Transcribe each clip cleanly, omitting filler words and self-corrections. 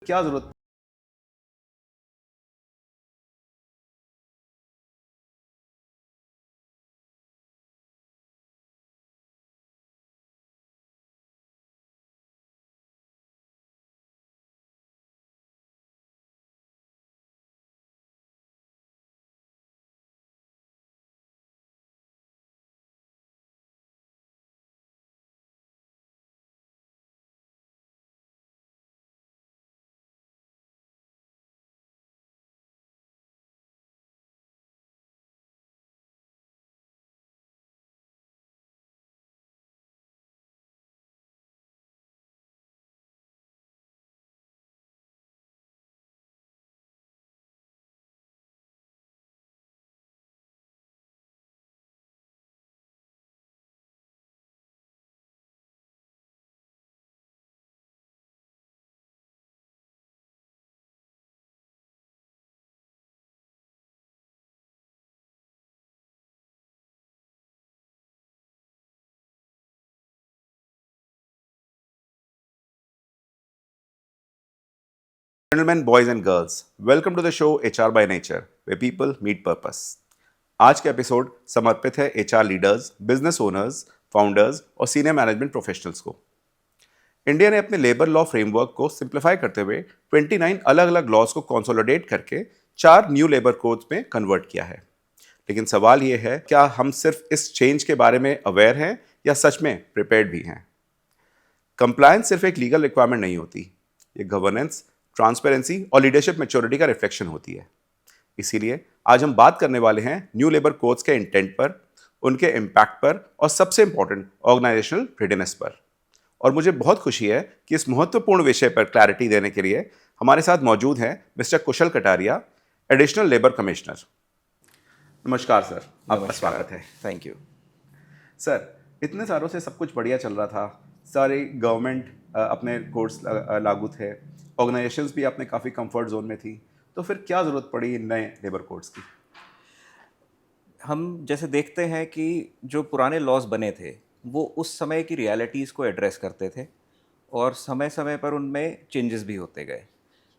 क्या जरूरत। Gentlemen, boys and girls, welcome to the show HR by Nature, where people meet purpose. आज का episode समर्पित है HR leaders, business owners, founders और सीनियर मैनेजमेंट प्रोफेशनल्स को। इंडिया ने अपने लेबर लॉ फ्रेमवर्क को सिंप्लीफाई करते हुए 29 अलग अलग लॉज को कंसोलिडेट करके 4 न्यू लेबर कोड्स में कन्वर्ट किया है। लेकिन सवाल यह है, क्या हम सिर्फ इस चेंज के बारे में अवेयर हैं या सच में प्रिपेयर्ड भी हैं? कंप्लायंस सिर्फ एक लीगल रिक्वायरमेंट नहीं होती, ये गवर्नेंस, ट्रांसपेरेंसी और लीडरशिप मैच्योरिटी का रिफ्लेक्शन होती है। इसीलिए आज हम बात करने वाले हैं न्यू लेबर कोड्स के इंटेंट पर, उनके इम्पैक्ट पर और सबसे इंपॉर्टेंट ऑर्गेनाइजेशनल रेडीनेस पर। और मुझे बहुत खुशी है कि इस महत्वपूर्ण विषय पर क्लैरिटी देने के लिए हमारे साथ मौजूद हैं मिस्टर कुशल कटारिया, एडिशनल लेबर कमिश्नर। नमस्कार सर, आपका स्वागत है। थैंक यू सर, इतने सालों से सब कुछ बढ़िया चल रहा था, सारे गवर्नमेंट अपने कोर्स लागू थे, ऑर्गेनाइजेशंस भी अपने काफ़ी कंफर्ट जोन में थी, तो फिर क्या ज़रूरत पड़ी नए लेबर कोड्स की? हम जैसे देखते हैं कि जो पुराने लॉज बने थे वो उस समय की रियलिटीज़ को एड्रेस करते थे और समय समय पर उनमें चेंजेस भी होते गए।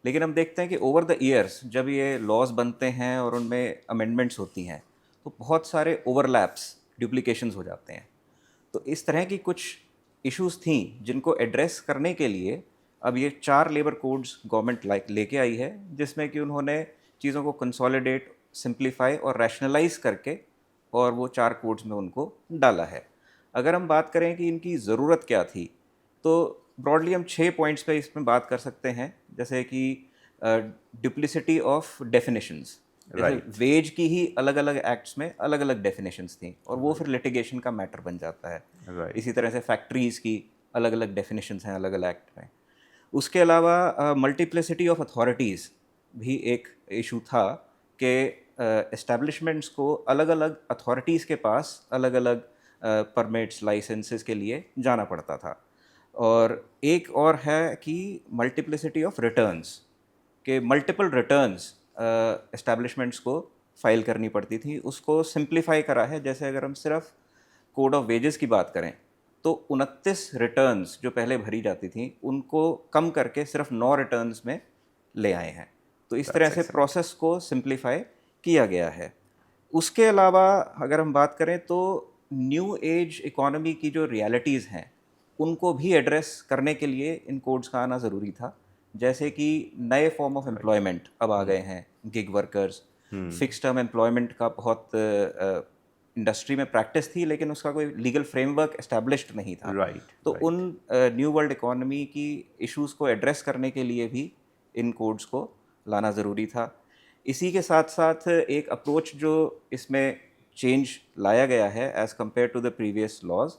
लेकिन हम देखते हैं कि ओवर द ईयर्स जब ये लॉज बनते हैं और उनमें अमेंडमेंट्स होती हैं तो बहुत सारे ओवरलैप्स, डुप्लीकेशंस हो जाते हैं। तो इस तरह की कुछ इश्यूज थी जिनको एड्रेस करने के लिए अब ये 4 लेबर कोड्स गवर्नमेंट लेके आई है, जिसमें कि उन्होंने चीज़ों को कंसोलिडेट, सिंप्लीफाई और रैशनलाइज करके और वो 4 कोड्स में उनको डाला है। अगर हम बात करें कि इनकी ज़रूरत क्या थी, तो ब्रॉडली हम 6 पॉइंट्स पे इसमें बात कर सकते हैं। जैसे कि डुप्लिसिटी ऑफ डेफिनेशंस, जैसे राइट। वेज की ही अलग अलग एक्ट्स में अलग अलग डेफिनेशंस थी और वो फिर लिटिगेशन का मैटर बन जाता है। राइट। इसी तरह से फैक्ट्रीज़ की अलग अलग डेफिनेशंस हैं अलग अलग एक्ट में। उसके अलावा मल्टीप्लिसिटी ऑफ अथॉरिटीज़ भी एक इशू था कि एस्टेब्लिशमेंट्स को अलग अलग अथॉरिटीज़ के पास अलग अलग परमिट्स, लाइसेंसेस के लिए जाना पड़ता था। और एक और है कि मल्टीप्लिसिटी ऑफ रिटर्न्स, के मल्टीपल रिटर्न्स एस्टेब्लिशमेंट्स को फाइल करनी पड़ती थी, उसको सिंप्लीफाई करा है। जैसे अगर हम सिर्फ कोड ऑफ वेजेस की बात करें तो 29 रिटर्न्स जो पहले भरी जाती थी उनको कम करके सिर्फ 9 रिटर्न्स में ले आए हैं। तो इस तरह That's से excellent. प्रोसेस को सिंप्लीफाई किया गया है। उसके अलावा अगर हम बात करें तो न्यू एज इकोनॉमी की जो रियलिटीज़ हैं उनको भी एड्रेस करने के लिए इन कोड्स का आना ज़रूरी था। जैसे कि नए फॉर्म ऑफ एम्प्लॉयमेंट अब आ गए हैं, gig workers, fix term employment का बहुत इंडस्ट्री में प्रैक्टिस थी लेकिन उसका कोई लीगल फ्रेमवर्क एस्टैब्लिश्ड नहीं था। राइट। तो राइट। उन न्यू वर्ल्ड इकोनॉमी की इश्यूज़ को एड्रेस करने के लिए भी इन कोड्स को लाना ज़रूरी था। इसी के साथ साथ एक अप्रोच जो इसमें चेंज लाया गया है as compared to the previous laws,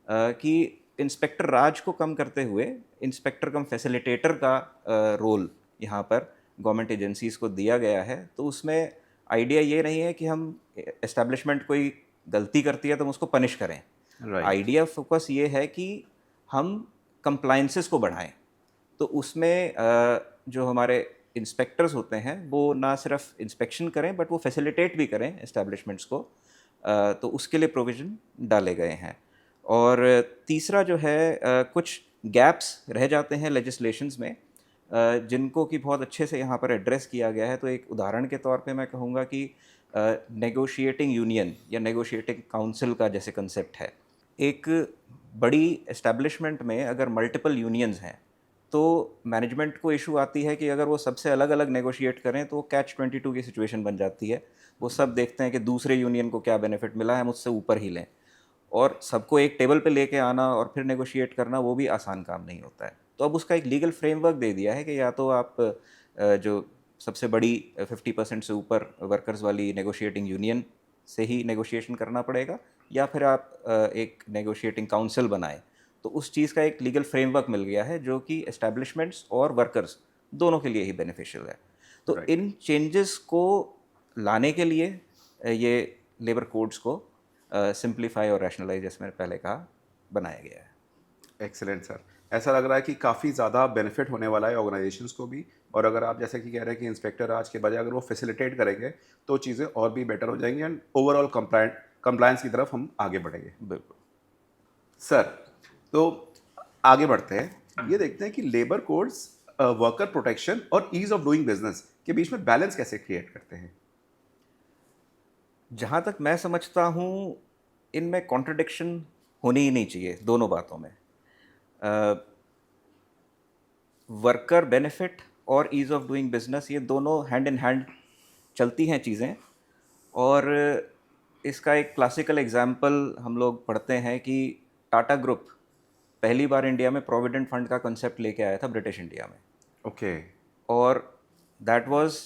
कि इंस्पेक्टर राज को कम करते हुए इंस्पेक्टर कम फैसिलिटेटर का रोल यहाँ पर गवर्नमेंट एजेंसीज़ को दिया गया है। तो उसमें आइडिया ये नहीं है कि हम एस्टेब्लिशमेंट कोई गलती करती है तो हम उसको पनिश करें। राइट। आइडिया फोकस ये है कि हम कंप्लाइंसेस को बढ़ाएं। तो उसमें जो हमारे इंस्पेक्टर्स होते हैं वो ना सिर्फ इंस्पेक्शन करें बट वो फैसिलिटेट भी करें एस्टेब्लिशमेंट्स को। तो उसके लिए प्रोविज़न डाले गए हैं। और तीसरा जो है, कुछ गैप्स रह जाते हैं लेजिस्लेशंस में जिनको कि बहुत अच्छे से यहाँ पर एड्रेस किया गया है। तो एक उदाहरण के तौर पे मैं कहूँगा कि नेगोशिएटिंग यूनियन या नेगोशिएटिंग काउंसिल का जैसे कंसेप्ट है। एक बड़ी एस्टेब्लिशमेंट में अगर मल्टीपल यूनियंस हैं, तो मैनेजमेंट को इशू आती है कि अगर वो सबसे अलग-अलग नेगोशिएट करें तो कैच 22 की सिचुएशन बन जाती है। वो सब देखते हैं कि दूसरे यूनियन को क्या बेनिफिट मिला है, हम उससे ऊपर ही लें। और सबको एक टेबल पे लेके आना और फिर नेगोशिएट करना वो भी आसान काम नहीं होता है। तो अब उसका एक लीगल फ्रेमवर्क दे दिया है कि या तो आप जो सबसे बड़ी 50% से ऊपर वर्कर्स वाली नेगोशिएटिंग यूनियन से ही नेगोशिएशन करना पड़ेगा, या फिर आप एक नेगोशिएटिंग काउंसिल बनाएं। तो उस चीज़ का एक लीगल फ्रेमवर्क मिल गया है जो कि एस्टैब्लिशमेंट्स और वर्कर्स दोनों के लिए ही बेनिफिशियल है। तो राइट। इन चेंजेस को लाने के लिए ये लेबर कोड्स को सिंप्लीफाई और रैशनलाइज, जैसे मैंने पहले कहा, बनाया गया है। Excellent sir. ऐसा लग रहा है कि काफ़ी ज़्यादा बेनिफिट होने वाला है ऑर्गेनाइजेशंस को भी, और अगर आप जैसे कि कह रहे हैं कि इंस्पेक्टर आज के बजाय अगर वो फैसिलिटेट करेंगे तो चीज़ें और भी बेटर हो जाएंगी एंड ओवरऑल कंप्लायंस की तरफ हम आगे बढ़ेंगे। बिल्कुल। सर, तो आगे बढ़ते हैं, ये देखते हैं कि लेबर कोड्स वर्कर प्रोटेक्शन और ईज ऑफ डूइंग बिजनेस के बीच में बैलेंस कैसे क्रिएट करते हैं। जहाँ तक मैं समझता हूँ, इनमें कॉन्ट्रडिक्शन होनी ही नहीं चाहिए दोनों बातों में। वर्कर बेनिफिट और ईज़ ऑफ डूइंग बिजनेस, ये दोनों हैंड इन हैंड चलती हैं चीज़ें। और इसका एक क्लासिकल एग्जाम्पल हम लोग पढ़ते हैं कि टाटा ग्रुप पहली बार इंडिया में प्रोविडेंट फंड का कंसेप्ट लेके आया था ब्रिटिश इंडिया में। ओके। और that was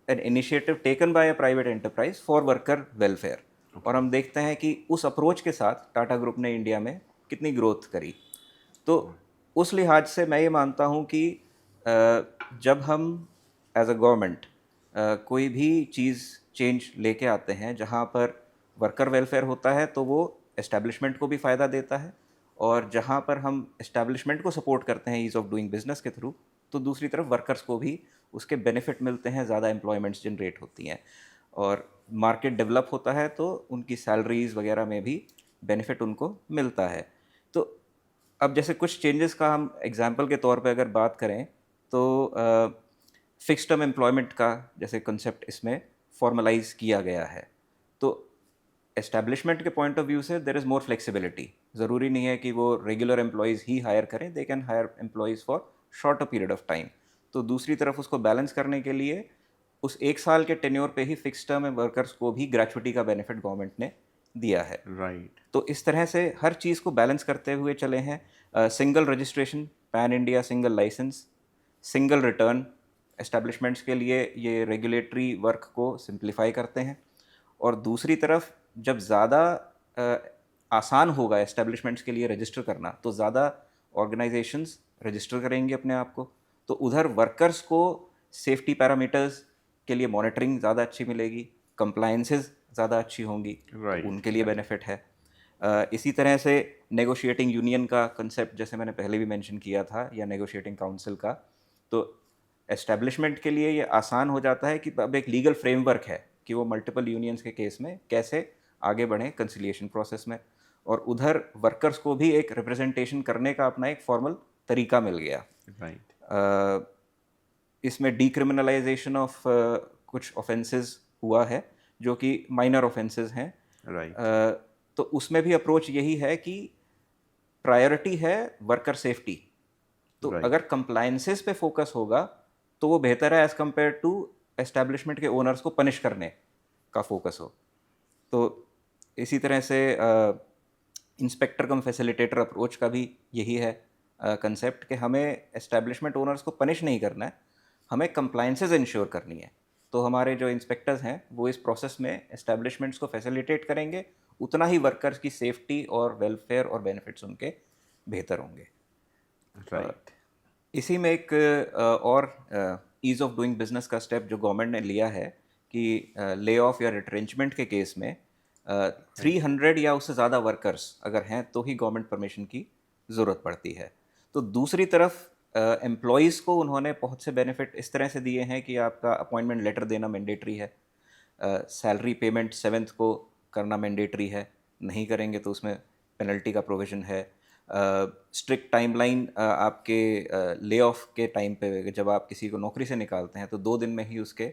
an initiative taken by a private enterprise for worker welfare. और हम देखते हैं कि उस अप्रोच के साथ टाटा ग्रुप ने इंडिया में कितनी ग्रोथ करी। तो उस लिहाज से मैं ये मानता हूँ कि जब हम एज अ गवर्नमेंट कोई भी चीज़ चेंज लेके आते हैं जहाँ पर वर्कर वेलफेयर होता है, तो वो एस्टेब्लिशमेंट को भी फ़ायदा देता है। और जहाँ पर हम एस्टेब्लिशमेंट को सपोर्ट करते हैं ईज़ ऑफ डूइंग बिजनेस के थ्रू, तो दूसरी तरफ वर्कर्स को भी उसके बेनिफिट मिलते हैं, ज़्यादा एम्प्लॉयमेंट्स जनरेट होती हैं और मार्केट डेवलप होता है, तो उनकी सैलरीज वगैरह में भी बेनिफिट उनको मिलता है। तो अब जैसे कुछ चेंजेस का हम एग्जांपल के तौर पे अगर बात करें, तो फिक्स टर्म एम्प्लॉयमेंट का जैसे कंसेप्ट इसमें फॉर्मलाइज किया गया है। तो एस्टैब्लिशमेंट के पॉइंट ऑफ व्यू से देर इज़ मोर फ्लेक्सिबिलिटी। ज़रूरी नहीं है कि वो रेगुलर एम्प्लॉयज़ ही हायर करें, they can hire employees for shorter period of time. तो दूसरी तरफ उसको बैलेंस करने के लिए उस एक साल के टेन्योर पे ही फिक्स टर्म वर्कर्स को भी ग्रेचुइटी का बेनिफिट गवर्नमेंट ने दिया है। राइट। तो इस तरह से हर चीज़ को बैलेंस करते हुए चले हैं। Single registration, pan India single licence, single return establishments के लिए ये रेगुलेटरी वर्क को सिंप्लीफाई करते हैं। और दूसरी तरफ जब ज़्यादा आसान होगा एस्टैब्लिशमेंट्स के लिए रजिस्टर करना, तो ज़्यादा ऑर्गेनाइजेशंस रजिस्टर करेंगे अपने आप को। तो उधर वर्कर्स को सेफ्टी पैरामीटर्स के लिए मॉनिटरिंग ज़्यादा अच्छी मिलेगी, कंप्लायंसेस ज़्यादा अच्छी होंगी, तो Right. उनके लिए बेनिफिट है। इसी तरह से नेगोशिएटिंग यूनियन का कंसेप्ट जैसे मैंने पहले भी मेंशन किया था, या नेगोशिएटिंग काउंसिल का, तो एस्टैब्लिशमेंट के लिए ये आसान हो जाता है कि अब एक लीगल फ्रेमवर्क है कि वो मल्टीपल यूनियंस के केस में कैसे आगे बढ़ें कंसिलिएशन प्रोसेस में। और उधर वर्कर्स को भी एक रिप्रेजेंटेशन करने का अपना एक फॉर्मल तरीका मिल गया। राइट। इसमें डीक्रिमिनलाइजेशन ऑफ कुछ ऑफेंसेस हुआ है जो कि माइनर ऑफेंसेस हैं। राइट। तो उसमें भी अप्रोच यही है कि प्रायोरिटी है वर्कर सेफ्टी। तो राइट। अगर कंप्लायंसेस पे फोकस होगा तो वो बेहतर है एज कंपेयर टू एस्टैब्लिशमेंट के ओनर्स को पनिश करने का फोकस हो। तो इसी तरह से इंस्पेक्टर कम फैसिलिटेटर अप्रोच का भी यही है कंसेप्ट कि हमें एस्टैब्लिशमेंट ओनर्स को पनिश नहीं करना है, हमें कंप्लायंसेस इंश्योर करनी है। तो हमारे जो इंस्पेक्टर्स हैं वो इस प्रोसेस में एस्टैब्लिशमेंट्स को फैसिलिटेट करेंगे, उतना ही वर्कर्स की सेफ्टी और वेलफेयर और बेनिफिट्स उनके बेहतर होंगे। राइट। इसी में एक और ईज़ ऑफ डूइंग बिजनेस का स्टेप जो गवर्नमेंट ने लिया है कि ले ऑफ या रिट्रेंचमेंट के केस में 300 या उससे ज़्यादा वर्कर्स अगर हैं तो ही गवर्नमेंट परमिशन की ज़रूरत पड़ती है। तो दूसरी तरफ एम्प्लॉयज़ को उन्होंने बहुत से बेनिफिट इस तरह से दिए हैं कि आपका अपॉइंटमेंट लेटर देना मैंडेटरी है, सैलरी पेमेंट 7th को करना मैंडेटरी है, नहीं करेंगे तो उसमें पेनल्टी का प्रोविज़न है। स्ट्रिक्ट टाइमलाइन आपके ले ऑफ के टाइम पे जब आप किसी को नौकरी से निकालते हैं तो 2 दिन में ही उसके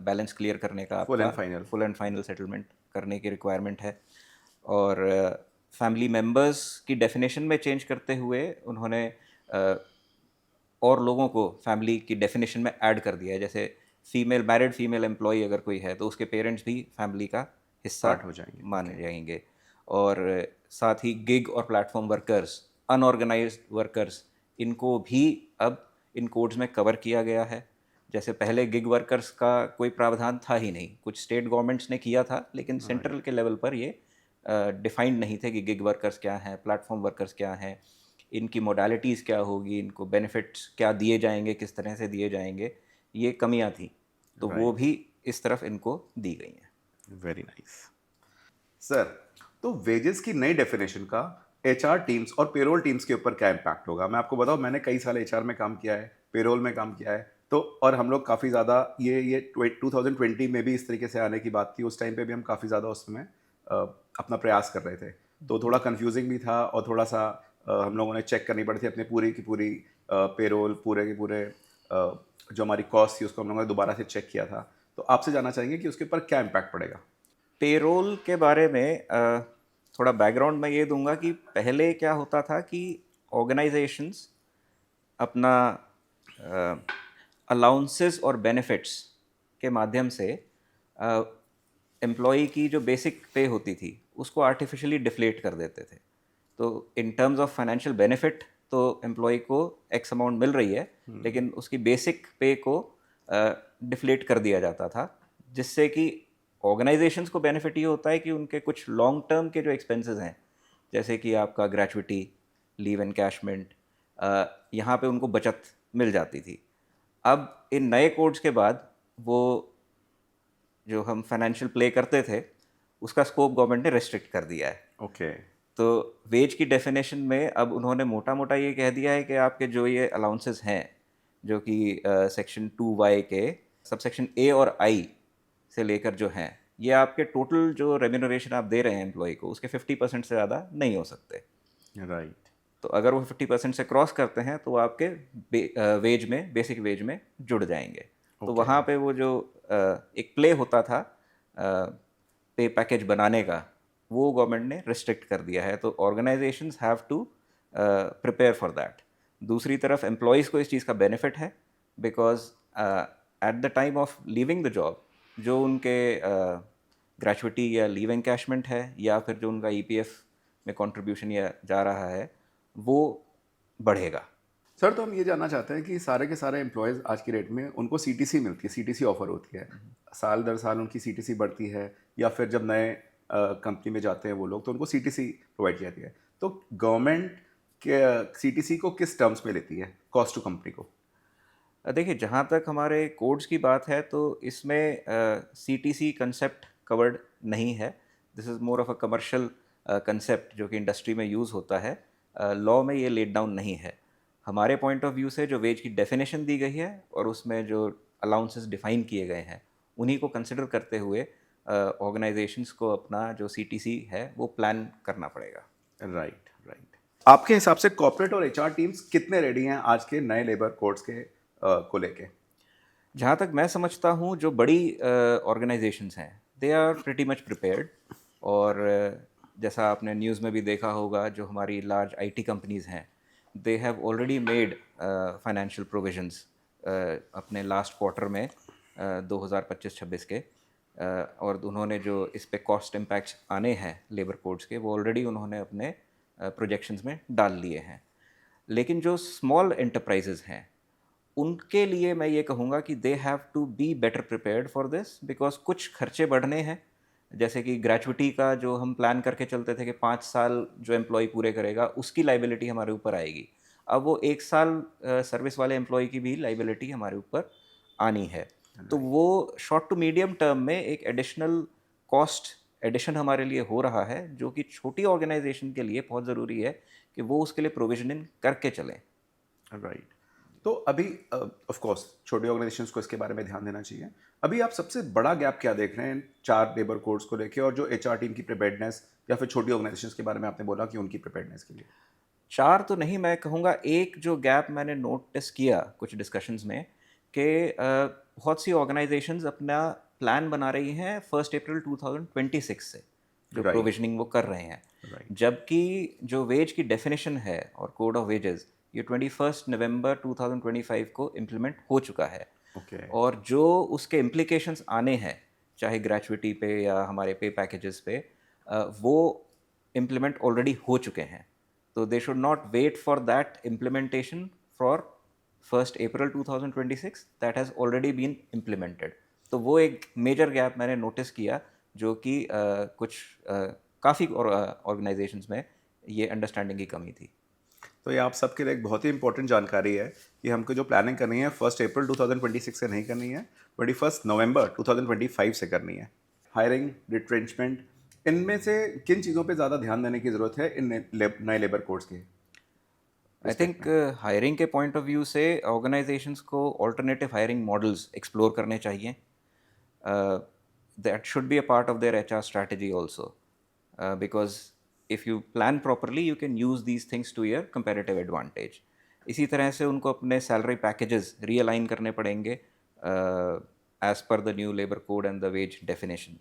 बैलेंस क्लियर करने का Full and आपका final. Full and final settlement करने की रिक्वायरमेंट है। और फैमिली मेम्बर्स की डेफिनेशन में चेंज करते हुए उन्होंने और लोगों को फैमिली की डेफिनेशन में ऐड कर दिया है। जैसे मैरिड फीमेल एम्प्लॉई अगर कोई है तो उसके पेरेंट्स भी फैमिली का हिस्सा पार्ट हो जाएंगे। माने जाएंगे। और साथ ही गिग और प्लेटफॉर्म वर्कर्स, अनऑर्गेनाइज्ड वर्कर्स, इनको भी अब इन कोड्स में कवर किया गया है। जैसे पहले गिग वर्कर्स का कोई प्रावधान था ही नहीं, कुछ स्टेट गवर्नमेंट्स ने किया था लेकिन सेंट्रल के लेवल पर ये डिफाइंड नहीं थे कि गिग वर्कर्स क्या हैं, प्लेटफॉर्म वर्कर्स क्या हैं, इनकी मोडालिटीज़ क्या होगी, इनको बेनिफिट्स क्या दिए जाएंगे, किस तरह से दिए जाएंगे, ये कमियां थी। तो वो भी इस तरफ इनको दी गई हैं। Very nice sir. तो वेजेस की नई डेफिनेशन का एचआर टीम्स और पेरोल टीम्स के ऊपर क्या इम्पैक्ट होगा? मैं आपको बताऊं, मैंने कई साल एचआर में काम किया है, पेरोल में काम किया है, तो और हम लोग काफ़ी ज़्यादा ये 2020 में भी इस तरीके से आने की बात थी। उस टाइम पे भी हम काफ़ी ज़्यादा उसमें अपना प्रयास कर रहे थे, तो थोड़ा कंफ्यूजिंग भी था और थोड़ा सा हम लोगों ने चेक करनी पड़ी थी अपने पूरी की पूरी पेरोल, पूरे के पूरे जो हमारी कॉस्ट थी उसको हम लोगों ने दोबारा से चेक किया था। तो आपसे जानना चाहेंगे कि उसके ऊपर क्या इम्पैक्ट पड़ेगा? पेरोल के बारे में थोड़ा बैकग्राउंड मैं ये दूंगा कि पहले क्या होता था कि ऑर्गेनाइजेशंस अपना अलाउंसेस और बेनिफिट्स के माध्यम से एम्प्लॉई की जो बेसिक पे होती थी उसको आर्टिफिशियली डिफ्लेट कर देते थे। तो in terms of financial benefit तो एम्प्लॉय को एक्स अमाउंट मिल रही है, लेकिन उसकी बेसिक पे को डिफ्लेट कर दिया जाता था, जिससे कि ऑर्गेनाइजेशंस को बेनिफिट ये होता है कि उनके कुछ लॉन्ग टर्म के जो एक्सपेंसेस हैं, जैसे कि आपका ग्रेचुइटी, लीव एनकैशमेंट, यहाँ पे उनको बचत मिल जाती थी। अब इन नए कोड्स के बाद वो जो हम फाइनेंशियल प्ले करते थे उसका स्कोप गवर्नमेंट ने रेस्ट्रिक्ट कर दिया है। ओके। तो वेज की डेफिनेशन में अब उन्होंने मोटा मोटा ये कह दिया है कि आपके जो ये अलाउंसेस हैं, जो कि सेक्शन 2Y के सबसेक्शन ए और आई से लेकर जो हैं, ये आपके टोटल जो रेम्यूनरेशन आप दे रहे हैं एम्प्लॉय को उसके 50% से ज़्यादा नहीं हो सकते। राइट। तो अगर वो 50% से क्रॉस करते हैं तो वो आपके वेज में, बेसिक वेज में जुड़ जाएंगे। तो Okay. वहाँ पे वो जो एक प्ले होता था पे पैकेज बनाने का, वो गवर्नमेंट ने रिस्ट्रिक्ट कर दिया है। तो organisations have to prepare for that. दूसरी तरफ एम्प्लॉयज़ को इस चीज़ का बेनिफिट है, because at the time of leaving the job जो उनके ग्रेचुइटी या लीव एनकैशमेंट है या फिर जो उनका ईपीएफ में कंट्रीब्यूशन या जा रहा है वो बढ़ेगा। सर, तो हम ये जानना चाहते हैं कि सारे के सारे एम्प्लॉयज़ आज की डेट में उनको सीटीसी मिलती है, सीटीसी ऑफर होती है, साल दर साल उनकी सीटीसी बढ़ती है, या फिर जब नए कंपनी में जाते हैं वो लोग तो उनको सीटीसी प्रोवाइड की जाती है। तो गवर्नमेंट के सीटीसी को किस टर्म्स में लेती है कॉस्ट टू कंपनी को? देखिए, जहाँ तक हमारे कोड्स की बात है तो इसमें सीटीसी कंसेप्ट कवर्ड नहीं है। This is more of a commercial concept जो कि इंडस्ट्री में यूज़ होता है। लॉ में ये लेट डाउन नहीं है। हमारे पॉइंट ऑफ व्यू से जो वेज की डेफिनेशन दी गई है और उसमें जो अलाउंसेस डिफाइन किए गए हैं उन्हीं को कंसिडर करते हुए ऑर्गेनाइजेशंस को अपना जो सीटीसी है वो प्लान करना पड़ेगा। Right, right. आपके हिसाब से कॉर्पोरेट और एचआर टीम्स कितने रेडी हैं आज के नए लेबर कोड्स के को लेके? जहाँ तक मैं समझता हूँ जो बड़ी ऑर्गेनाइजेशंस हैं they are pretty much prepared. और जैसा आपने न्यूज़ में भी देखा होगा, जो हमारी लार्ज आईटी कंपनीज़ हैं they have already made financial provisions अपने लास्ट क्वार्टर में 2025-26 के। और उन्होंने जो इस पे कॉस्ट इम्पैक्ट्स आने हैं लेबर कोड्स के वो ऑलरेडी उन्होंने अपने प्रोजेक्शंस में डाल लिए हैं। लेकिन जो स्मॉल एंटरप्राइजेज़ हैं उनके लिए मैं ये कहूँगा कि they have to be better prepared for this, because कुछ खर्चे बढ़ने हैं। जैसे कि ग्रेचुइटी का जो हम प्लान करके चलते थे कि 5 साल जो एम्प्लॉय पूरे करेगा उसकी लाइबिलिटी हमारे ऊपर आएगी, अब वो 1 साल सर्विस वाले एम्प्लॉय की भी लाइबिलिटी हमारे ऊपर आनी है। तो वो शॉर्ट टू मीडियम टर्म में एक एडिशनल कॉस्ट एडिशन हमारे लिए हो रहा है, जो कि छोटी ऑर्गेनाइजेशन के लिए बहुत ज़रूरी है कि वो उसके लिए प्रोविजनिंग करके चलें। राइट। तो अभी ऑफ कोर्स छोटी ऑर्गेनाइजेशंस को इसके बारे में ध्यान देना चाहिए। अभी आप सबसे बड़ा गैप क्या देख रहे हैं इन 4 लेबर कोड्स को लेके, और जो एचआर टीम की प्रिपेयर्डनेस या फिर छोटी ऑर्गेनाइजेशंस के बारे में आपने बोला कि उनकी प्रिपेयर्डनेस के लिए? 4 तो नहीं, मैं कहूँगा एक जो गैप मैंने नोटिस किया कुछ डिस्कशंस में कि बहुत सी ऑर्गेनाइजेशंस अपना प्लान बना रही हैं 1 अप्रैल 2026 से, जो राइट, प्रोविजनिंग वो कर रहे हैं, राइट, जबकि जो वेज की डेफिनेशन है और कोड ऑफ वेजेस ये 21 नवंबर 2025 को इम्प्लीमेंट हो चुका है। ओके, और जो उसके इम्प्लीकेशंस आने हैं, चाहे ग्रेचुइटी पे या हमारे पे पैकेजेस पे, वो इम्प्लीमेंट ऑलरेडी हो चुके हैं। तो they should not wait for that implementation for 1 April 2026, that has already been implemented. तो वो एक मेजर गैप मैंने नोटिस किया, जो कि कुछ काफ़ी ऑर्गेनाइजेशंस में ये अंडरस्टैंडिंग की कमी थी। तो ये आप सबके लिए एक बहुत ही इंपॉर्टेंट जानकारी है कि हमको जो प्लानिंग करनी है 1 अप्रैल 2026 से नहीं करनी है, 21 नवंबर 2025 से करनी है। हायरिंग, रिट्रेंचमेंट, इनमें से किन चीज़ों पे ज़्यादा ध्यान देने की ज़रूरत है इन नए लेबर कोड्स के आई रिस्पेक्ट थिंक में? हायरिंग के पॉइंट ऑफ व्यू से ऑर्गेनाइजेशंस को ऑल्टरनेटिव हायरिंग मॉडल्स एक्सप्लोर करने चाहिए। That should be a part of their HR strategy also, because if you plan properly, you can use these things to your comparative advantage. इसी तरह से उनको अपने salary packages realign करने पड़ेंगे as per the new labour code and the wage definition.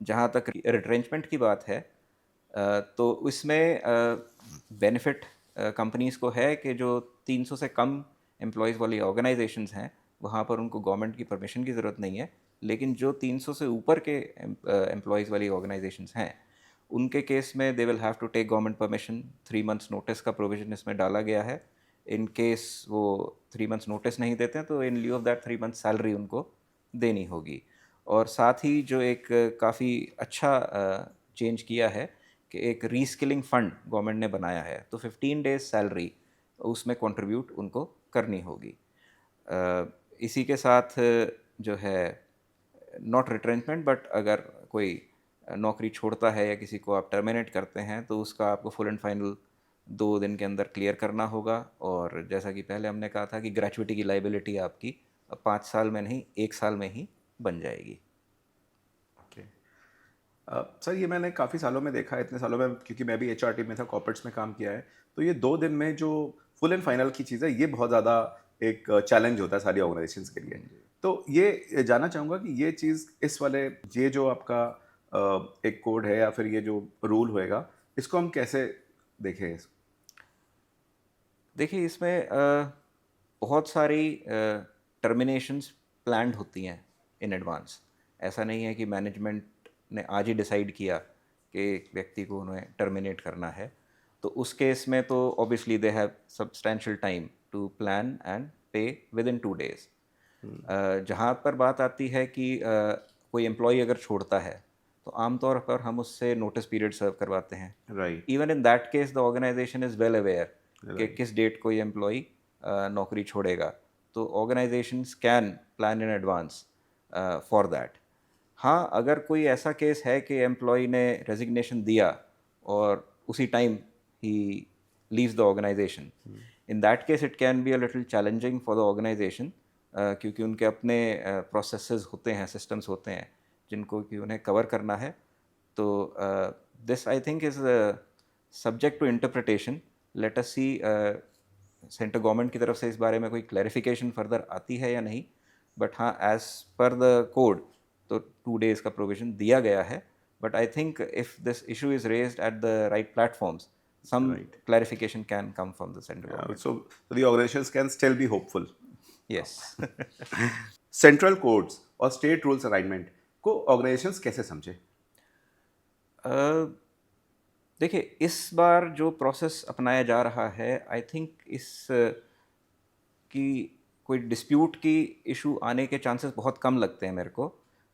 जहाँ तक retrenchment की बात है, तो इसमें बेनिफिट कंपनीज़ को है कि जो 300 से कम एम्प्लॉयज़ वाली ऑर्गेनाइजेशंस हैं, वहाँ पर उनको गवर्नमेंट की परमिशन की ज़रूरत नहीं है। लेकिन जो 300 से ऊपर के एम्प्लॉयज़ वाली ऑर्गेनाइजेशंस हैं, उनके केस में they will have to take government permission. 3 months notice का प्रोविजन इसमें डाला गया है। इन केस वो 3 मंथ्स नोटिस नहीं देते हैं, तो in lieu of that 3 month salary उनको देनी होगी। और साथ ही जो एक काफ़ी अच्छा चेंज किया है कि एक रीस्किलिंग फ़ंड गवर्नमेंट ने बनाया है, तो 15 डेज़ सैलरी उसमें कंट्रीब्यूट उनको करनी होगी। इसी के साथ जो है, नॉट रिट्रेंचमेंट, बट अगर कोई नौकरी छोड़ता है या किसी को आप टर्मिनेट करते हैं, तो उसका आपको फुल एंड फाइनल 2 दिन के अंदर क्लियर करना होगा। और जैसा कि पहले हमने कहा था कि ग्रेचुइटी की लाइबिलिटी आपकी अब 5 साल में नहीं, 1 साल में ही बन जाएगी। ओके। सर, ये मैंने काफ़ी सालों में देखा है, इतने सालों में, क्योंकि मैं भी एचआर टीम में था, कॉर्पोरेट्स में काम किया है। तो ये 2 दिन में जो फुल एंड फाइनल की चीज़ है, ये बहुत ज़्यादा एक चैलेंज होता है सारी ऑर्गेनाइजेशंस के लिए। तो ये जानना चाहूँगा कि ये चीज़ इस वाले, ये जो आपका एक कोड है या फिर ये जो रूल होएगा, इसको हम कैसे देखें? देखिए, इसमें बहुत सारी टर्मिनेशंस प्लान्ड होती हैं इन एडवांस। ऐसा नहीं है कि मैनेजमेंट ने आज ही डिसाइड किया कि एक व्यक्ति को उन्हें टर्मिनेट करना है। तो उस केस में तो obviously they have substantial time to plan and pay within 2 days. जहाँ पर बात आती है कि कोई एम्प्लॉय अगर छोड़ता है, तो आमतौर पर हम उससे नोटिस पीरियड सर्व करवाते हैं। Right, even in that case the organisation is well aware कि राइट, किस डेट को ये एम्प्लॉय नौकरी छोड़ेगा। तो organisations can plan in advance for that. हाँ, अगर कोई ऐसा केस है कि एम्प्लॉय ने रेजिग्नेशन दिया और उसी टाइम ही leaves the organisation, in that case it can be a little challenging for the organisation, क्योंकि उनके अपने प्रोसेसेस होते हैं, सिस्टम्स होते हैं जिनको कि उन्हें कवर करना है। तो this I think is subject to interpretation. Let us see central government की तरफ से इस बारे में कोई क्लैरिफिकेशन फर्दर आती है या नहीं। बट हाँ, एज पर द कोड तो 2 डेज़ का प्रोविज़न दिया गया है। But I think if this issue is raised at the right platforms, some right. clarification can come from the central government. So the organisations can still be hopeful. Yes. Central codes और state rules alignment को organisations कैसे समझे? देखिए, इस बार जो process अपनाया जा रहा है, आई थिंक इस की कोई डिस्प्यूट की इशू आने के चांसेस बहुत कम लगते हैं मेरे को।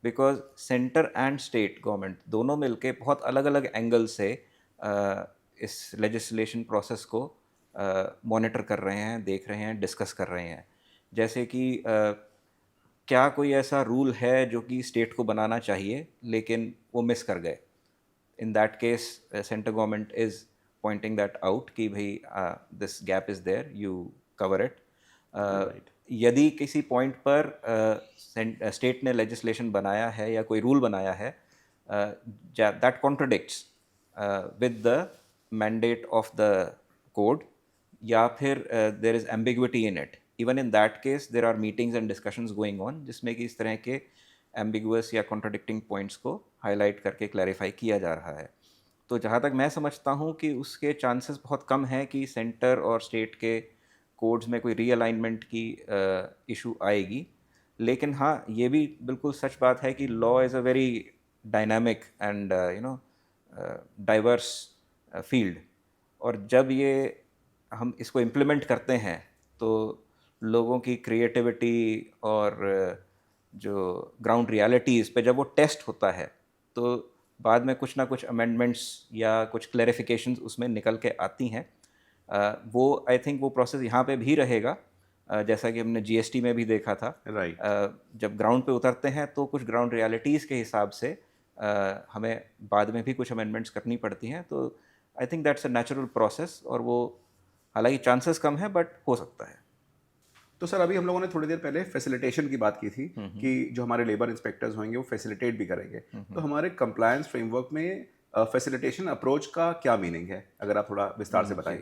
Because centre and state government दोनों मिलके बहुत अलग अलग एंगल से इस लेजिस्लेशन प्रोसेस को मॉनिटर कर रहे हैं, देख रहे हैं, डिस्कस कर रहे हैं। जैसे कि क्या कोई ऐसा रूल है जो कि स्टेट को बनाना चाहिए लेकिन वो मिस कर गए। In that case central government is pointing that out कि भाई this gap is there, you cover it. Right, यदि किसी पॉइंट पर स्टेट ने लेजिस्लेशन बनाया है या कोई रूल बनाया है that contradicts with the mandate of the code, या फिर there is ambiguity in it, even in that case there are meetings and discussions going on जिसमें कि इस तरह के एम्बिगुअस या कॉन्ट्राडिक्टिंग पॉइंट्स को हाईलाइट करके क्लैरिफाई किया जा रहा है। तो जहाँ तक मैं समझता हूँ कि उसके चांसेस बहुत कम हैं कि सेंटर और स्टेट के कोड्स में कोई रीअलाइनमेंट की इशू आएगी। लेकिन हाँ, ये भी बिल्कुल सच बात है कि law is a very dynamic and diverse field, और जब ये हम इसको इम्प्लीमेंट करते हैं तो लोगों की क्रिएटिविटी और जो ग्राउंड रियलिटीज़ पे जब वो टेस्ट होता है तो बाद में कुछ ना कुछ अमेंडमेंट्स या कुछ क्लैरिफिकेशंस उसमें निकल के आती हैं। वो आई थिंक वो प्रोसेस यहाँ पे भी रहेगा, जैसा कि हमने जीएसटी में भी देखा था। राइट। जब ग्राउंड पे उतरते हैं तो कुछ ग्राउंड रियलिटीज़ के हिसाब से हमें बाद में भी कुछ अमेंडमेंट्स करनी पड़ती हैं। तो I think that's a natural process, और वो हालांकि चांसेस कम है बट हो सकता है। तो सर अभी हम लोगों ने थोड़ी देर पहले फैसिलिटेशन की बात की थी कि जो हमारे लेबर इंस्पेक्टर्स होंगे वो फैसिलिटेट भी करेंगे। तो हमारे कंप्लायंस फ्रेमवर्क में फैसिलिटेशन अप्रोच का क्या मीनिंग है, अगर आप थोड़ा विस्तार से बताएं।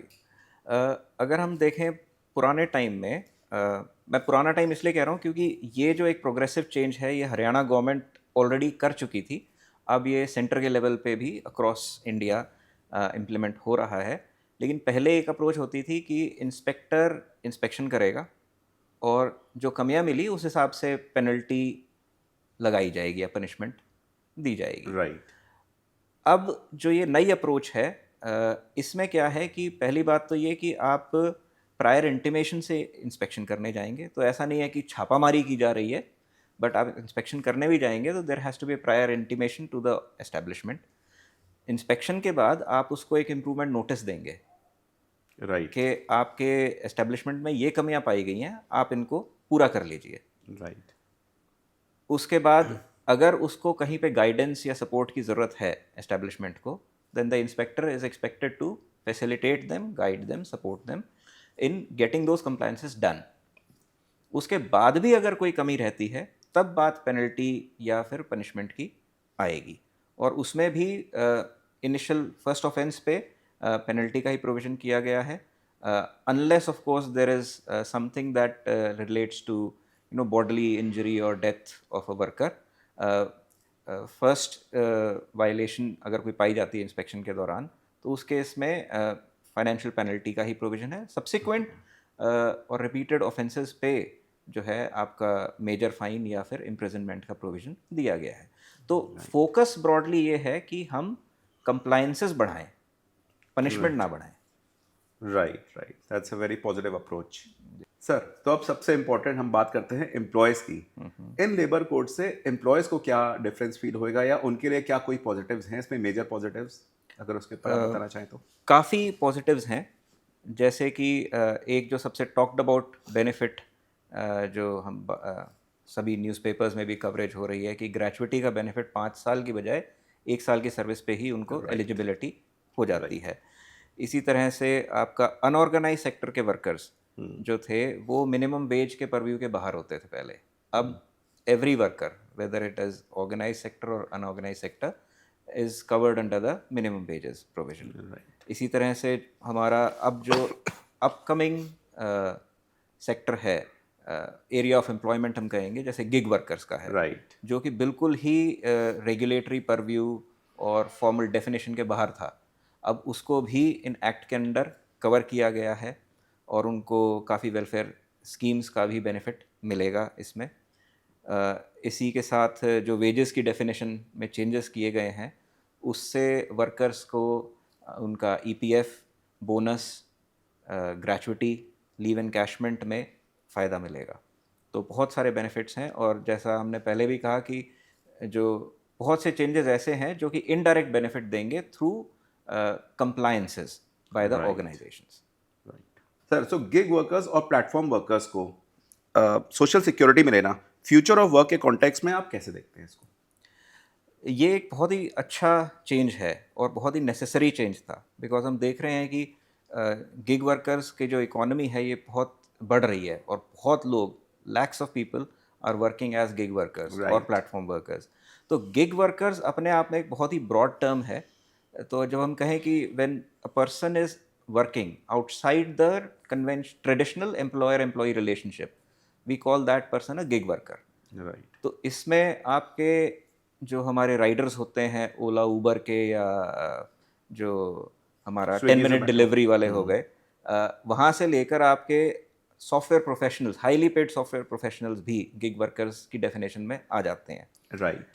अगर हम देखें पुराने टाइम में, मैं पुराना टाइम इसलिए कह रहा हूँ क्योंकि ये जो एक प्रोग्रेसिव चेंज है ये हरियाणा गवर्नमेंट ऑलरेडी कर चुकी थी। अब ये सेंटर के लेवल पे भी अक्रॉस इंडिया इम्प्लीमेंट हो रहा है। लेकिन पहले एक अप्रोच होती थी कि इंस्पेक्टर इंस्पेक्शन करेगा और जो कमियां मिली उस हिसाब से पेनल्टी लगाई जाएगी या पनिशमेंट दी जाएगी। राइट। अब जो ये नई अप्रोच है, इसमें क्या है कि पहली बात तो ये कि आप प्रायर इंटीमेशन से इंस्पेक्शन करने जाएंगे, तो ऐसा नहीं है कि छापामारी की जा रही है, बट आप इंस्पेक्शन करने भी जाएंगे तो there has to be prior intimation to the establishment. Inspection के बाद आप उसको एक इम्प्रूवमेंट नोटिस देंगे राइट। कि आपके एस्टेब्लिशमेंट में ये कमियां पाई गई हैं, आप इनको पूरा कर लीजिए। राइट। उसके बाद अगर उसको कहीं पे गाइडेंस या सपोर्ट की ज़रूरत है एस्टेब्लिशमेंट को, then the inspector is expected to facilitate them, guide them, support them in getting those compliances done. उसके बाद भी अगर कोई कमी रहती है तब बात पेनल्टी या फिर पनिशमेंट की आएगी, और उसमें भी इनिशियल फर्स्ट ऑफेंस पे पेनल्टी का ही प्रोविज़न किया गया है, unless of course there is something that relates to bodily injury or death of a worker. First violation अगर कोई पाई जाती है इंस्पेक्शन के दौरान तो उस केस में फाइनेंशियल पेनल्टी का ही प्रोविज़न है। सब्सिक्वेंट और रिपीटेड ऑफेंसेस पे जो है आपका मेजर फाइन या फिर इम्प्रिजनमेंट का प्रोविज़न दिया गया है। तो फोकस ब्रॉडली ये है कि हम कंप्लायंसेस बढ़ाएं, पनिशमेंट ना बढ़ाएं। Right. Right, that's a very positive approach. Sir, तो अब सबसे इम्पोर्टेंट हम बात करते हैं एम्प्लॉयज़ की। इन लेबर कोड से एम्प्लॉयज़ को क्या डिफरेंस फील होएगा, या उनके लिए क्या कोई पॉजिटिव्स हैं इसमें, मेजर पॉजिटिव्स, अगर उसके ऊपर आप बताना चाहें तो। काफ़ी पॉजिटिव्स हैं, जैसे कि एक जो सबसे टॉक्ड अबाउट बेनिफिट जो हम सभी न्यूज़पेपर्स में भी कवरेज हो रही है कि ग्रेचुइटी का बेनिफिट 5 साल की बजाय 1 साल की सर्विस पे ही उनको एलिजिबिलिटी हो जाती है। इसी तरह से आपका अनऑर्गेनाइज सेक्टर के वर्कर्स जो थे वो मिनिमम वेज के परव्यू के बाहर होते थे पहले। अब every worker, whether it is organise sector और unorganise sector, is covered under the minimum wages provision. इसी तरह से हमारा अब जो अपकमिंग सेक्टर है, एरिया ऑफ एम्प्लॉयमेंट हम कहेंगे, जैसे गिग वर्कर्स का है, राइट। जो कि बिल्कुल ही रेगुलेटरी परव्यू और फॉर्मल डेफिनेशन के बाहर था। अब उसको भी इन एक्ट के अंडर कवर किया गया है और उनको काफ़ी वेलफेयर स्कीम्स का भी बेनिफिट मिलेगा इसमें। इसी के साथ जो वेजेस की डेफिनेशन में चेंजेस किए गए हैं उससे वर्कर्स को उनका EPF, bonus, gratuity, leave encashment में फ़ायदा मिलेगा। तो बहुत सारे बेनिफिट्स हैं, और जैसा हमने पहले भी कहा कि जो बहुत से चेंजेस ऐसे हैं जो कि इनडायरेक्ट बेनिफिट देंगे through compliances by the organisations. Sir, so gig workers और प्लेटफॉर्म वर्कर्स को सोशल सिक्योरिटी मिले ना, फ्यूचर ऑफ वर्क के कॉन्टेक्स्ट में आप कैसे देखते हैं इसको? ये एक बहुत ही अच्छा चेंज है और बहुत ही नेसेसरी चेंज था, बिकॉज हम देख रहे हैं कि गिग वर्कर्स की जो इकोनॉमी है ये बहुत बढ़ रही है, और बहुत लोग, lakhs of people are working as gig workers और प्लेटफॉर्म वर्कर्स। तो गिग वर्कर्स अपने आप में एक बहुत ही ब्रॉड टर्म है। तो जब हम कहें कि when a person is working outside the traditional employer-employee relationship, we call that person a gig worker. Right. तो इसमें आपके जो हमारे राइडर्स होते हैं ओला उबर के या जो हमारा Swiggy, 10 मिनट Zomato. डिलीवरी वाले हो गए, वहाँ से लेकर आपके software professionals, highly paid software professionals भी गिग वर्कर्स की डेफिनेशन में आ जाते हैं. राइट.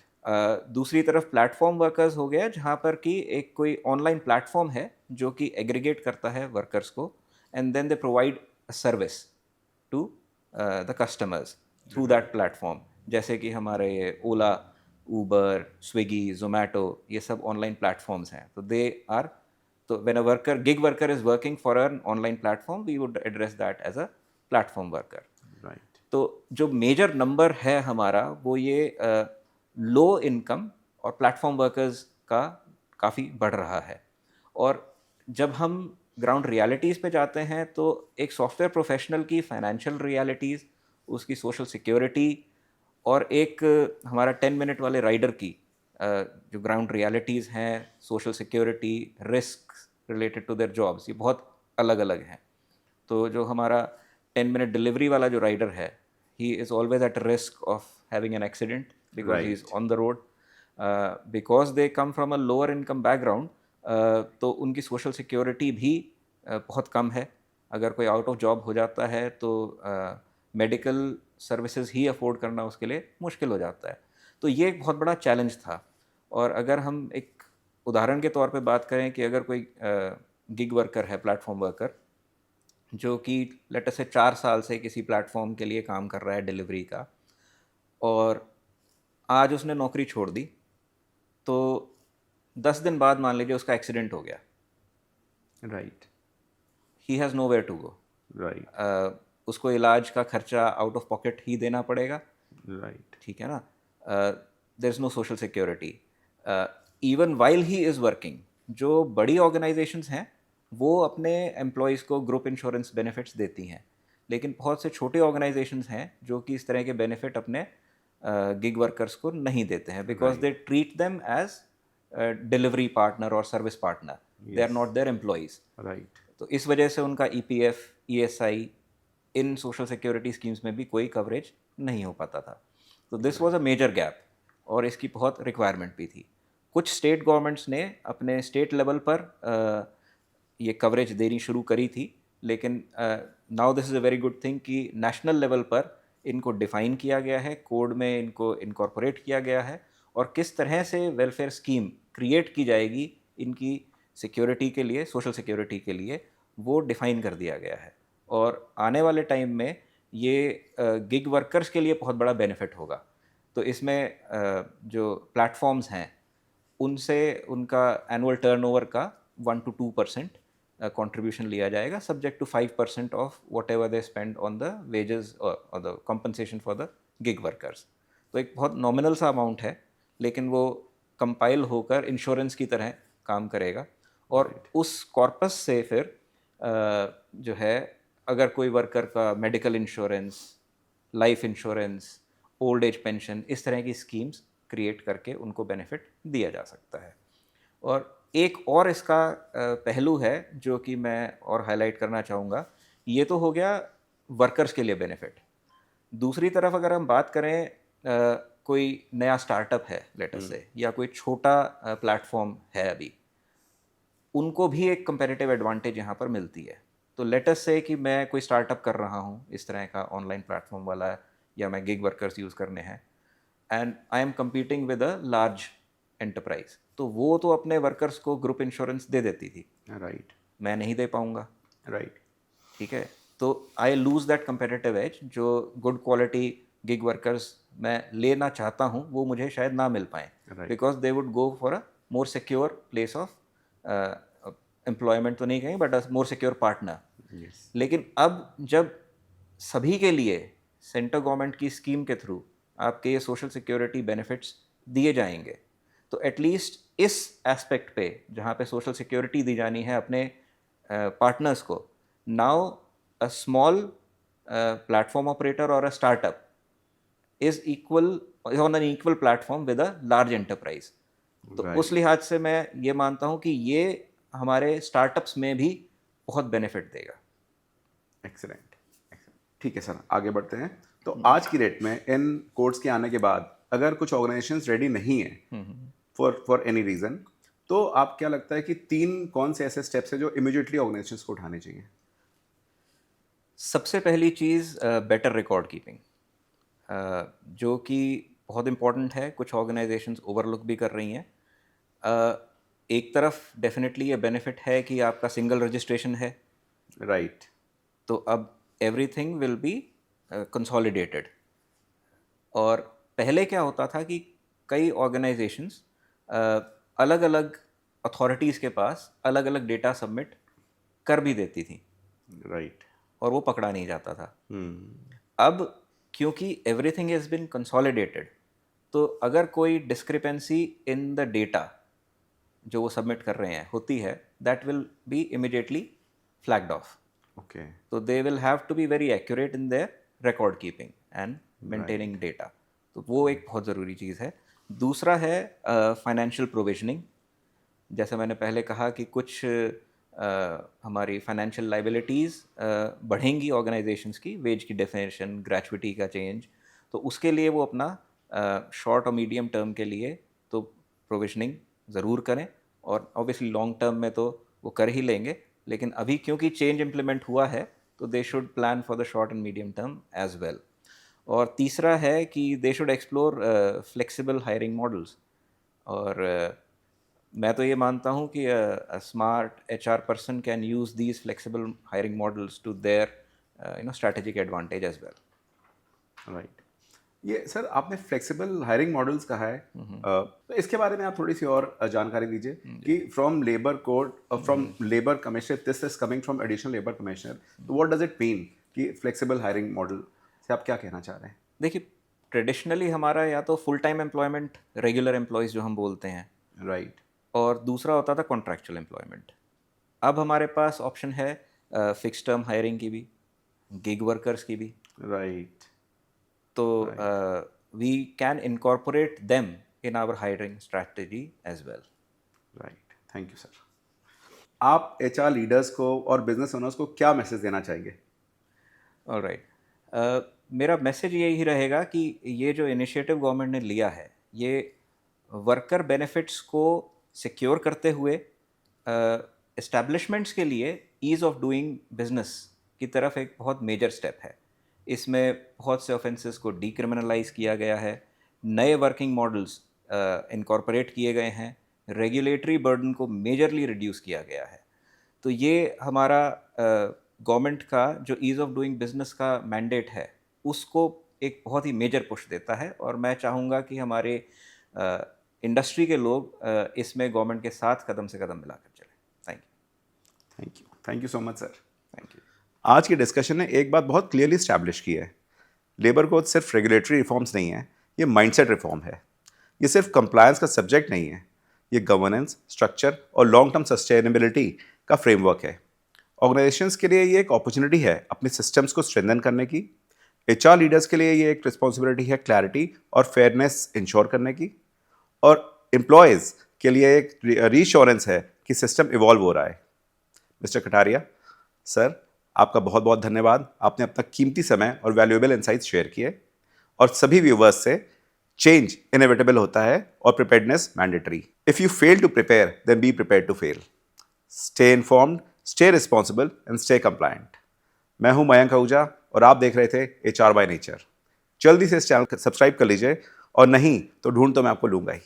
दूसरी तरफ प्लेटफॉर्म वर्कर्स हो गया, जहाँ पर कि एक कोई ऑनलाइन प्लेटफॉर्म है जो कि एग्रीगेट करता है वर्कर्स को, and then they provide service to the customers through that platform. जैसे कि हमारे ओला, ऊबर, स्विगी, जोमेटो, ये सब ऑनलाइन प्लेटफॉर्म्स हैं. तो दे आर, तो when a worker, gig worker is working for an online platform, we would address that as a platform worker. Right. तो जो मेजर नंबर है हमारा वो ये लो इनकम और प्लेटफॉर्म वर्कर्स का काफ़ी बढ़ रहा है. और जब हम ग्राउंड रियलिटीज़ पे जाते हैं तो एक सॉफ्टवेयर प्रोफेशनल की फाइनेंशियल रियलिटीज़, उसकी सोशल सिक्योरिटी, और एक हमारा 10 मिनट वाले राइडर की जो ग्राउंड रियलिटीज़ हैं, social security, risk related to their jobs, ये बहुत अलग अलग हैं. तो जो हमारा 10 मिनट डिलीवरी वाला जो राइडर है, he is always at risk of having an accident because he is Right. On the road. Because they come from a lower income background, तो उनकी सोशल सिक्योरिटी भी बहुत कम है. अगर कोई आउट ऑफ जॉब हो जाता है तो मेडिकल सर्विसेज ही अफोर्ड करना उसके लिए मुश्किल हो जाता है. तो ये एक बहुत बड़ा चैलेंज था. और अगर हम एक उदाहरण के तौर पे बात करें कि अगर कोई गिग वर्कर है, प्लेटफॉर्म वर्कर, जो कि लेट अस से 4 साल से किसी प्लेटफॉर्म के लिए काम कर रहा है डिलीवरी का, और आज उसने नौकरी छोड़ दी, तो 10 दिन बाद मान लीजिए उसका एक्सीडेंट हो गया, right. He has nowhere to go. Right. उसको इलाज का खर्चा आउट ऑफ पॉकेट ही देना पड़ेगा. राइट. ठीक है ना. There is no social security. Even while he is working, जो बड़ी ऑर्गेनाइजेशंस हैं वो अपने एम्प्लॉयज़ को ग्रुप इंश्योरेंस बेनिफिट्स देती हैं, लेकिन बहुत से छोटे ऑर्गेनाइजेशंस हैं जो कि इस तरह के बेनिफिट अपने गिग वर्कर्स को नहीं देते हैं, because they treat them as delivery partner और service partner. They are not their employees. Right. तो इस वजह से उनका EPF, ESI, इन सोशल सिक्योरिटी स्कीम्स में भी कोई कवरेज नहीं हो पाता था. तो this was a major gap, और इसकी बहुत रिक्वायरमेंट भी थी. कुछ स्टेट गवर्नमेंट्स ने अपने स्टेट लेवल पर ये कवरेज देनी शुरू करी थी, लेकिन now this is a very good thing कि नेशनल लेवल पर इनको डिफ़ाइन किया गया है, कोड में इनको इनकॉर्पोरेट किया गया है, और किस तरह से वेलफेयर स्कीम क्रिएट की जाएगी इनकी सिक्योरिटी के लिए, सोशल सिक्योरिटी के लिए, वो डिफ़ाइन कर दिया गया है. और आने वाले टाइम में ये गिग वर्कर्स के लिए बहुत बड़ा बेनिफिट होगा. तो इसमें जो प्लेटफॉर्म्स हैं उनसे उनका एनुअल टर्नओवर का 1 to 2% कंट्रीब्यूशन लिया जाएगा, subject to 5% of whatever they spend on the wages और the compensation for the gig workers. तो एक बहुत नॉमिनल सा अमाउंट है, लेकिन वो कंपाइल होकर इंश्योरेंस की तरह काम करेगा. और उस कॉर्पस से फिर जो है, अगर कोई वर्कर का medical insurance, life insurance, old age pension, इस तरह की स्कीम्स क्रिएट करके उनको बेनिफिट दिया जा सकता है. और एक और इसका पहलू है जो कि मैं और हाईलाइट करना चाहूँगा. ये तो हो गया वर्कर्स के लिए बेनिफिट. दूसरी तरफ अगर हम बात करें, कोई नया स्टार्टअप है लेट अस से, या कोई छोटा प्लेटफॉर्म है अभी, उनको भी एक कंपेरेटिव एडवांटेज यहाँ पर मिलती है. तो लेट अस से कि मैं कोई स्टार्टअप कर रहा हूँ इस तरह का ऑनलाइन प्लेटफॉर्म वाला, या मैं गिग वर्कर्स यूज़ करने हैं, and I am competing with a large enterprise. तो वो तो अपने वर्कर्स को ग्रुप इंश्योरेंस दे देती थी, राइट. मैं नहीं दे पाऊँगा. राइट. ठीक है. तो I lose that comparative edge. जो गुड क्वालिटी गिग वर्कर्स मैं लेना चाहता हूँ वो मुझे शायद ना मिल पाएँ, because they would go for a more secure place of employment, तो नहीं कहेंगे, but a more secure partner. Yes. लेकिन अब जब सभी के लिए सेंट्रल गवर्नमेंट की स्कीम के थ्रू आपके ये सोशल सिक्योरिटी बेनिफिट्स दिए जाएंगे, तो एटलीस्ट इस एस्पेक्ट पे जहाँ पे सोशल सिक्योरिटी दी जानी है अपने पार्टनर्स को, now a small platform operator और a startup is equal, on an equal platform with a large enterprise. तो Right. उस लिहाज से मैं ये मानता हूँ कि ये हमारे स्टार्टअप्स में भी बहुत बेनिफिट देगा। एक्सेलेंट। ठीक है सर, आगे बढ़ते हैं। तो आज की डेट में इन कोड्स के आने के बाद अगर कुछ ऑर्गेनाइजेशंस रेडी नहीं है फॉर एनी रीज़न, तो आप क्या लगता है कि 3 कौन से ऐसे स्टेप्स हैं जो इमीडिएटली ऑर्गेनाइजेशंस को उठाने चाहिए? सबसे पहली चीज़ बेटर रिकॉर्ड कीपिंग, जो कि बहुत इम्पॉर्टेंट है, कुछ ऑर्गेनाइजेशंस ओवरलुक भी कर रही हैं। एक तरफ डेफिनेटली ये बेनिफिट है कि आपका सिंगल रजिस्ट्रेशन है, राइट। तो अब एवरीथिंग विल बी कंसोलिडेटेड। और पहले क्या होता था कि कई ऑर्गेनाइजेशंस अलग अलग अथॉरिटीज़ के पास अलग अलग डेटा सबमिट कर भी देती थी राइट। और वो पकड़ा नहीं जाता था। अब क्योंकि एवरीथिंग हैज़ बिन कंसोलिडेटेड, तो अगर कोई डिस्क्रिपेंसी इन द डेटा जो वो सबमिट कर रहे हैं होती है, that will be immediately flagged off. Okay. तो they will have to be very accurate in their record keeping and maintaining data. तो वो एक बहुत ज़रूरी चीज़ है। दूसरा है फाइनेंशियल प्रोविजनिंग। जैसे मैंने पहले कहा कि कुछ हमारी फाइनेंशियल लाइबिलिटीज़ बढ़ेंगी ऑर्गेनाइजेशंस की, वेज की डेफिनेशन, ग्रेचुइटी का चेंज, तो उसके लिए वो अपना शॉर्ट और मीडियम टर्म के लिए तो प्रोविजनिंग ज़रूर करें, और ऑब्वियसली लॉन्ग टर्म में तो वो कर ही लेंगे, लेकिन अभी क्योंकि चेंज इम्प्लीमेंट हुआ है तो they should plan for the short and medium term as well. और तीसरा है कि they should explore flexible hiring models. और मैं तो ये मानता हूँ कि smart HR person can use these flexible hiring models to their strategic advantage as well. Right. ये सर आपने फ्लेक्सिबल हायरिंग मॉडल्स कहा है, तो इसके बारे में आप थोड़ी सी और जानकारी दीजिए कि फ्रॉम लेबर कोड और from labour commissioner, this is coming from additional labour commissioner, तो व्हाट डज इट मीन कि फ्लेक्सिबल हायरिंग मॉडल से आप क्या कहना चाह रहे हैं? देखिए, ट्रेडिशनली हमारा या तो full time employment, regular employees जो हम बोलते हैं, राइट। और दूसरा होता था कॉन्ट्रैक्चुअल एम्प्लॉयमेंट। अब हमारे पास ऑप्शन है फिक्स टर्म हायरिंग की भी, गिग वर्कर्स की भी। राइट। तो we can incorporate them in our hiring strategy as well. Right, thank you sir. आप HR लीडर्स को और बिजनेस ओनर्स को क्या मैसेज देना चाहेंगे? ऑलराइट, मेरा मैसेज यही रहेगा कि ये जो इनिशिएटिव गवर्नमेंट ने लिया है, ये वर्कर बेनिफिट्स को सिक्योर करते हुए एस्टैब्लिशमेंट्स के लिए ईज़ ऑफ डूइंग बिजनेस की तरफ एक बहुत मेजर स्टेप है। इसमें बहुत से ऑफेंसेस को डीक्रिमिनलाइज किया गया है, नए वर्किंग मॉडल्स इनकॉर्पोरेट किए गए हैं, रेगुलेटरी बर्डन को मेजरली रिड्यूस किया गया है। तो ये हमारा गवर्नमेंट का जो ईज़ ऑफ डूइंग बिजनेस का मैंडेट है, उसको एक बहुत ही मेजर पुश देता है, और मैं चाहूँगा कि हमारे इंडस्ट्री के लोग इसमें गवर्नमेंट के साथ कदम से कदम मिलाकर चलें। Thank you. Thank you, thank you so much sir. Thank you. आज की डिस्कशन ने एक बात बहुत क्लियरली स्टैब्लिश की है, लेबर कोड सिर्फ रेगुलेटरी रिफॉर्म्स नहीं है, ये माइंडसेट रिफॉर्म है। ये सिर्फ कंप्लायंस का सब्जेक्ट नहीं है, ये गवर्नेंस, स्ट्रक्चर और लॉन्ग टर्म सस्टेनेबिलिटी का फ्रेमवर्क है। ऑर्गेनाइजेशंस के लिए ये एक अपॉर्चुनिटी है अपने सिस्टम्स को स्ट्रेंथन करने की। HR लीडर्स के लिए ये एक रिस्पॉन्सिबिलिटी है क्लैरिटी और फेयरनेस इंश्योर करने की, और एम्प्लॉयज़ के लिए एक रीश्योरेंस है कि सिस्टम इवॉल्व हो रहा है। मिस्टर कटारिया सर, आपका बहुत बहुत धन्यवाद। आपने अपना कीमती समय और वैल्यूएबल इनसाइट्स शेयर किए, और सभी व्यूवर्स से चेंज इनएविटेबल होता है और preparedness mandatory. If you fail to prepare then be prepared to fail. Stay informed, stay responsible and stay compliant. मैं हूं मयंक आहूजा और आप देख रहे थे HR बाय नेचर। जल्दी से इस चैनल को सब्सक्राइब कर लीजिए, और नहीं तो ढूंढ तो मैं आपको लूंगा ही।